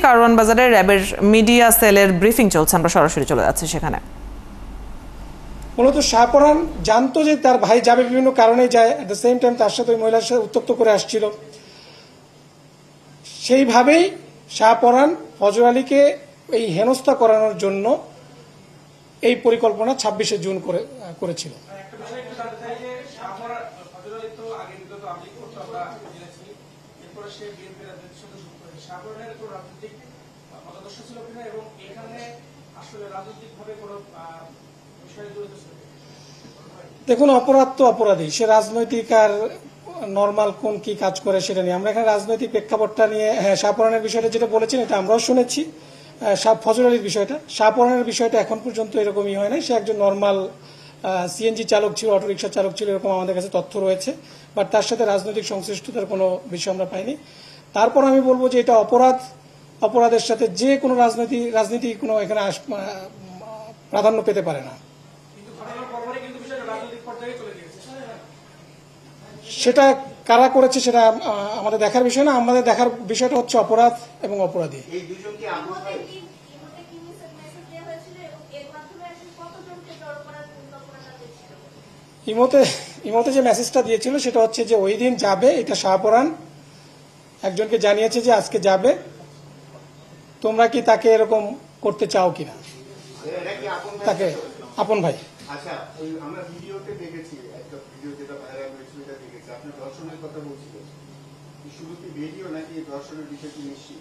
কারওয়ান বাজারে র্যাবের মিডিয়া সেলের ব্রিফিং চলছে, আমরা সরাসরি চলে যাচ্ছি সেখানে। মূলত শাহপরান জানতো যে তার ভাই যাবে, বিভিন্ন কারণে যায়, এট দ্য সেম টাইম তার সাথে ওই মহিলার সাথে উত্তপ্ত করে আসছিল। সেইভাবেই শাহপরান ফজর আলীকে এই হেনস্থা করানোর জন্য এই পরিকল্পনা 26শে জুন করেছিল। দেখুন, অপরাধ তো অপরাধী, সে রাজনৈতিক আর নর্মাল কোন কি কাজ করে সেটা নিয়ে আমরা এখানে রাজনৈতিক প্রেক্ষাপটটা নিয়ে, হ্যাঁ, শাহপরানের বিষয়টা যেটা বলেছেন এটা আমরাও শুনেছি। ফজর আলীর বিষয়টা, শাহপরানের বিষয়টা এখন পর্যন্ত এরকমই হয় নাই। সে একজন নর্মাল সিএনজি চালক ছিল, অটোরিকশা চালক ছিল, এরকম আমাদের কাছে তথ্য রয়েছে, বাট তার সাথে রাজনৈতিক সংশ্লিষ্টতার কোনো বিষয় আমরা পাইনি। তারপর আমি বলবো যে এটা অপরাধের সাথে যে কোনো রাজনীতি কোনো এখানে প্রাধান্য পেতে পারে না। সেটা কারা করেছে সেটা আমাদের দেখার বিষয় না, আমাদের দেখার বিষয়টা হচ্ছে অপরাধ এবং অপরাধী। ইমোতে যে মেসেজটা দিয়েছিল সেটা হচ্ছে যে ওই দিন যাবে, এটা শাহপরান একজনকে জানিয়েছে যে আজকে যাবে, তোমরা কি তাকে এরকম করতে চাও কিনা, তাকে আপন ভাই। আচ্ছা, আমরা ভিডিওতে দেখেছি, একটা ভিডিও যেটা ভাইরাল হয়েছিল এটা দেখেছি, আপনি ধর্ষণের কথা বলছিলেন, শুধু কি ভিডিও নাকি ধর্ষণের বিষয়টি নিশ্চিত?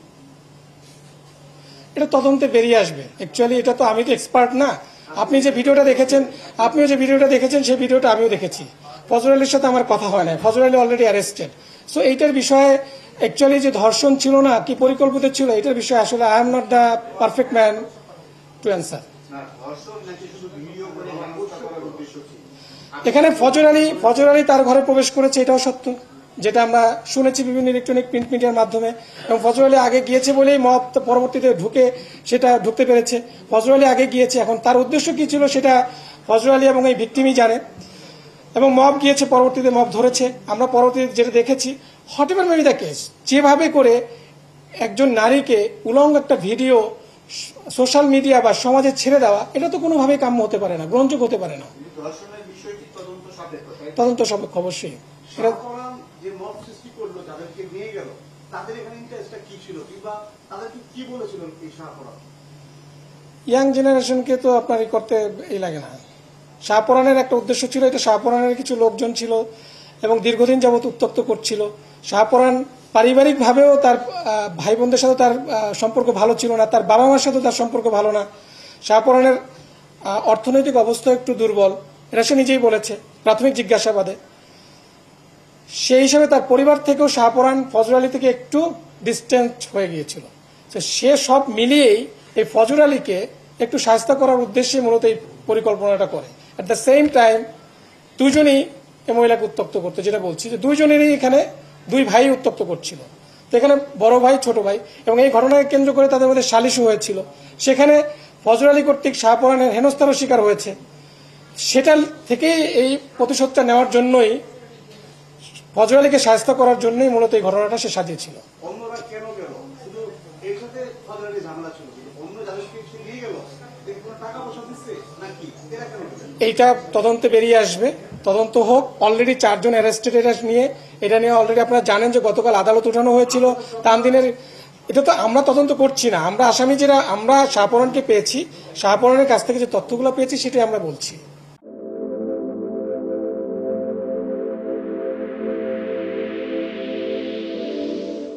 এটা তদন্তে বেরিয়ে আসবে। অ্যাকচুয়ালি এটা তো আমি তো এক্সপার্ট না। আপনিও যে ভিডিওটা দেখেছেন সেই ভিডিওটা আমিও দেখেছি। ফজর আলীর সাথে আমার কথা হয় না, ফজর আলী অলরেডি অ্যারেস্টেড। সো এইটার বিষয়ে অ্যাকচুয়ালি যে ধর্ষণ ছিল না কি পরিকল্পিত ছিল, এটার বিষয়ে আসলে I am not the perfect man to answer. এখানে ফজর আলী তার ঘরে প্রবেশ করেছে, এটাও সত্য, যেটা আমরা শুনেছি বিভিন্ন ইলেকট্রনিক প্রিন্ট মিডিয়ার মাধ্যমে। এবং ফজর আলী আগে গিয়েছে বলেই মব পরবর্তীতে ঢুকতে পেরেছে। ফজর আলী আগে গিয়েছে, এখন তার উদ্দেশ্য কি ছিল সেটা ফজর আলী এবং এই ভিকটিমই জানে। এবং মব গিয়েছে, পরবর্তীতে মব ধরেছে। আমরা পরবর্তীতে যেটা দেখেছি, what ever may be the case, যেভাবে করে একজন নারীকে উলঙ্গ একটা ভিডিও সোশ্যাল মিডিয়া বা সমাজে ছেড়ে দেওয়া, এটা তো কোনোভাবেই কাম্য হতে পারে না, গ্রহণযোগ্য হতে পারে না। তদন্ত সাপেক্ষ অবশ্যই। ইয়াং জেনারেশনকে তো আপনার করতে লাগে না। শাহপরানের একটা উদ্দেশ্য ছিল, এটা শাহপরানের কিছু লোকজন ছিল এবং দীর্ঘদিন যাবত উত্তপ্ত করছিল। শাহপরান পারিবারিকভাবেও তার ভাই বোনদের সাথে তার সম্পর্ক ভালো ছিল না, তার বাবা মার সাথে তার সম্পর্ক ভালো না। শাহপরানের অর্থনৈতিক অবস্থা একটু দুর্বল, এটা সে নিজেই বলেছে প্রাথমিক জিজ্ঞাসাবাদে। সেই হিসাবে তার পরিবার থেকেও শাহপরান ফজর আলী থেকে একটু ডিস্টেন্স হয়ে গিয়েছিল। সে সব মিলিয়েই এই ফজর আলীকে একটু শাস্তি করার উদ্দেশ্যে মূলত এই পরিকল্পনাটা করে। অ্যাট দ্য সেম টাইম দুজনেই এই মহিলাকে উত্তপ্ত করতে, যেটা বলছি যে দুইজনেরই এখানে দুই ভাই উত্তপ্ত করছিল। তো এখানে বড় ভাই ছোট ভাই, এবং এই ঘটনাকে কেন্দ্র করে তাদের মধ্যে সালিশও হয়েছিল। সেখানে ফজর আলী কর্তৃক শাহপরানের হেনস্থারও শিকার হয়েছে। সেটা থেকেই এই প্রতিশোধটা নেওয়ার জন্যই, ফজর আলীকে শাস্তি করার জন্যই মূলত এই ঘটনাটা সে সাজিয়েছিল। এইটা তদন্তে বেরিয়ে আসবে, তদন্ত হোক। অলরেডি 4 জন অ্যারেস্টেড এটা নিয়ে অলরেডি আপনারা জানেন যে গতকাল আদালত উঠানো হয়েছিল তানদিনের। এটা তো আমরা তদন্ত করছি না, আমরা আসামি আমরা শাহপরানকে পেয়েছি, শাহপরানের কাছ থেকে যে তথ্যগুলো পেয়েছি সেটাই আমরা বলছি।